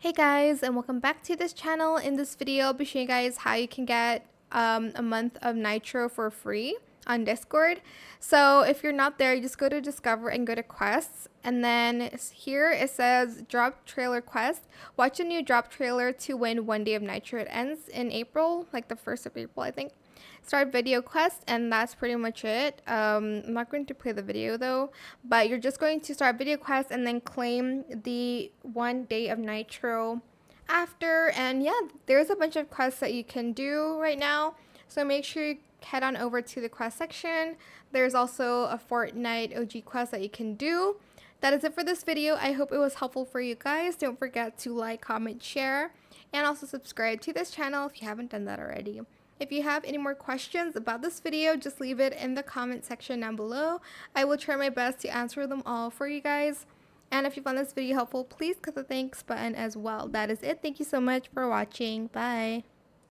Hey guys, and welcome back to this channel. In this video, I'll be showing you guys how you can get a month of Nitro for free on Discord. So if you're not there, you just go to Discover and go to Quests. And then here it says Drop Trailer Quest. Watch a new drop trailer to win 1 day of Nitro. It ends in April, like the 1st of April, I think. Start video quest, and that's pretty much it. I'm not going to play the video though, but you're just going to start video quest and then claim the 1 day of Nitro after. And yeah, there's a bunch of quests that you can do right now, so make sure you head on over to the quest section. There's also a Fortnite OG quest that you can do. That is it for this video. I hope it was helpful for you guys. Don't forget to like, comment, share, and also subscribe to this channel if you haven't done that already. If you have any more questions about this video, just leave it in the comment section down below. I will try my best to answer them all for you guys. And if you found this video helpful, please click the thanks button as well. That is it. Thank you so much for watching. Bye.